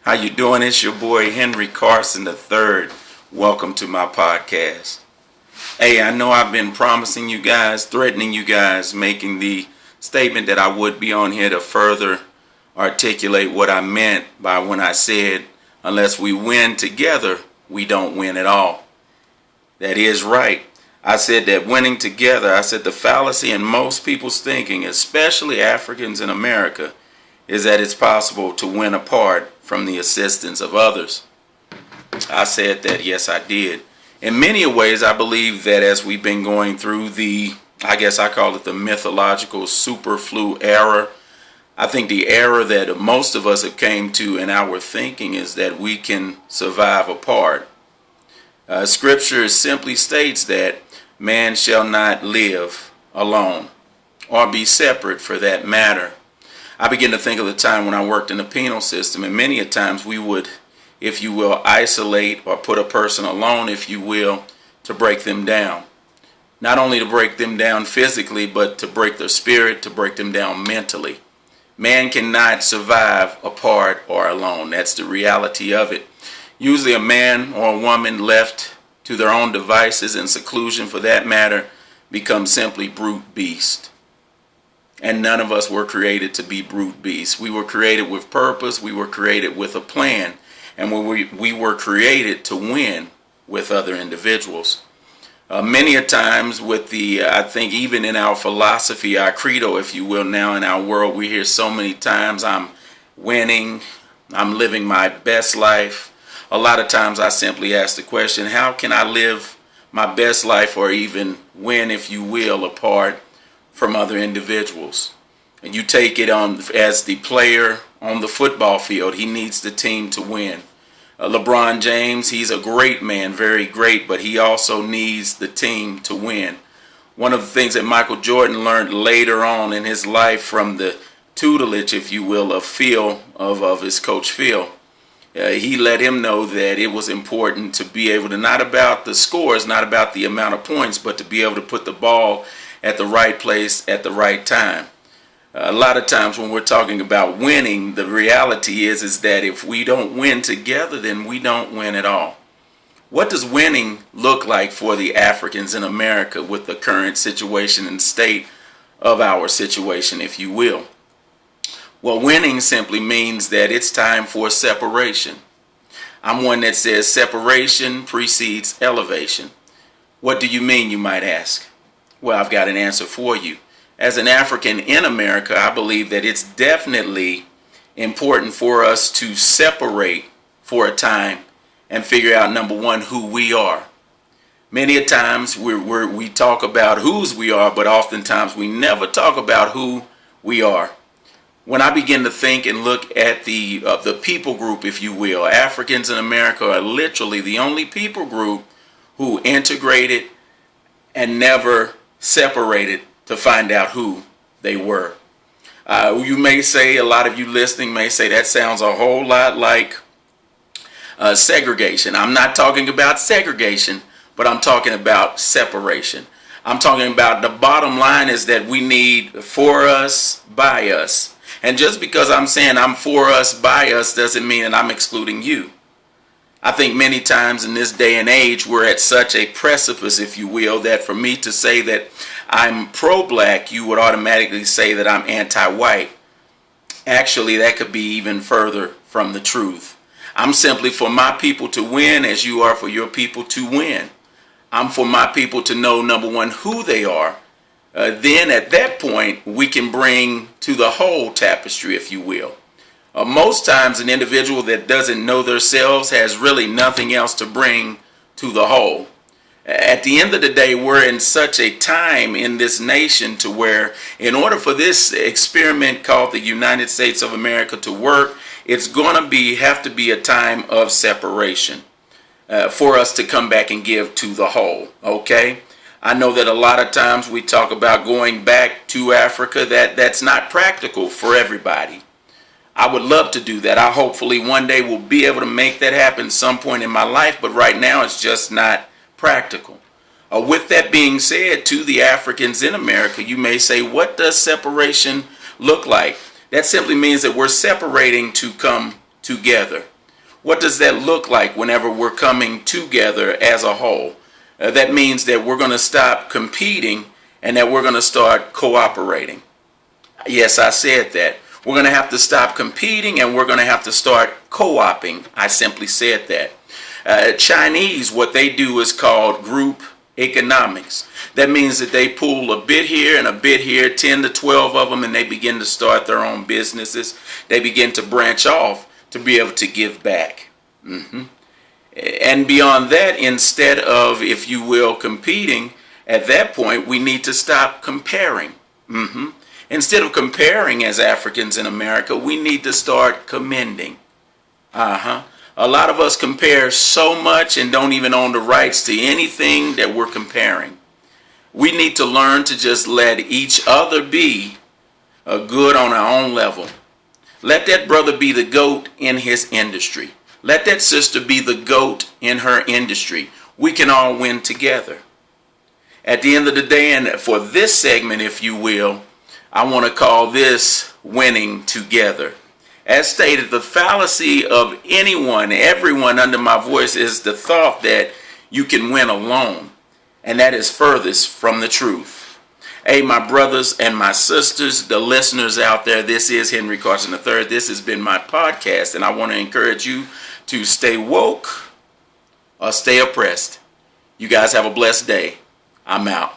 How you doing? It's your boy Henry Carson III. Welcome to my podcast. Hey, I know I've been promising you guys, threatening you guys, making the statement that I would be on here to further articulate what I meant by when I said, unless we win together, we don't win at all. That is right. I said that winning together, I said the fallacy in most people's thinking, especially Africans in America, is that it's possible to win apart from the assistance of others. I said that, yes I did. In many ways, I believe that as we've been going through I guess I call it the mythological superflu era, I think the era that most of us have came to in our thinking is that we can survive apart. Scripture simply states that man shall not live alone, or be separate for that matter. I begin to think of the time when I worked in the penal system, and many a times we would, if you will, isolate or put a person alone, if you will, to break them down. Not only to break them down physically, but to break their spirit, to break them down mentally. Man cannot survive apart or alone. That's the reality of it. Usually a man or a woman left to their own devices and seclusion for that matter becomes simply brute beast. And none of us were created to be brute beasts. We were created with purpose. We were created with a plan. And we were created to win with other individuals. Many a times with I think even in our philosophy, our credo, if you will, now in our world, we hear so many times, I'm winning, I'm living my best life. A lot of times I simply ask the question, how can I live my best life or even win, if you will, apart from other individuals? And you take it on as the player on the football field. He needs the team to win. LeBron James, he's a great man, very great, but he also needs the team to win. One of the things that Michael Jordan learned later on in his life from the tutelage, if you will, of Phil, of his coach Phil, he let him know that it was important to be able to, not about the scores, not about the amount of points, but to be able to put the ball at the right place at the right time. A lot of times when we're talking about winning, the reality is that if we don't win together, then we don't win at all. What does winning look like for the Africans in America with the current situation and state of our situation, if you will? Well, winning simply means that it's time for separation. I'm one that says separation precedes elevation. What do you mean, you might ask? Well, I've got an answer for you. As an African in America, I believe that it's definitely important for us to separate for a time and figure out, number one, who we are. Many a times we talk about whose we are, but oftentimes we never talk about who we are. When I begin to think and look at the people group, if you will, Africans in America are literally the only people group who integrated and never separated to find out who they were. You may say, a lot of you listening may say, that sounds a whole lot like segregation. I'm not talking about segregation, but I'm talking about separation. I'm talking about the bottom line is that we need for us, by us. And just because I'm saying I'm for us, by us, doesn't mean that I'm excluding you. I think many times in this day and age, we're at such a precipice, if you will, that for me to say that I'm pro-black, you would automatically say that I'm anti-white. Actually, that could be even further from the truth. I'm simply for my people to win as you are for your people to win. I'm for my people to know, number one, who they are. Then at that point, we can bring to the whole tapestry, if you will. Most times an individual that doesn't know themselves has really nothing else to bring to the whole. At the end of the day, we're in such a time in this nation to where in order for this experiment called the United States of America to work, it's going to have to be a time of separation for us to come back and give to the whole. Okay? I know that a lot of times we talk about going back to Africa. That's not practical for everybody. I would love to do that. I hopefully one day will be able to make that happen some point in my life, but right now it's just not practical. With that being said, to the Africans in America, you may say, what does separation look like? That simply means that we're separating to come together. What does that look like whenever we're coming together as a whole? That means that we're going to stop competing and that we're going to start cooperating. Yes, I said that. We're going to have to stop competing and we're going to have to start co-oping. I simply said that. Chinese, what they do is called group economics. That means that they pull a bit here and a bit here, 10 to 12 of them, and they begin to start their own businesses. They begin to branch off to be able to give back. And beyond that, instead of, if you will, competing, at that point, we need to stop comparing. Instead of comparing as Africans in America, we need to start commending. A lot of us compare so much and don't even own the rights to anything that we're comparing. We need to learn to just let each other be good on our own level. Let that brother be the GOAT in his industry. Let that sister be the GOAT in her industry. We can all win together. At the end of the day, and for this segment, if you will, I want to call this winning together. As stated, the fallacy of everyone under my voice is the thought that you can win alone. And that is furthest from the truth. Hey, my brothers and my sisters, the listeners out there, this is Henry Carson III. This has been my podcast, and I want to encourage you to stay woke or stay oppressed. You guys have a blessed day. I'm out.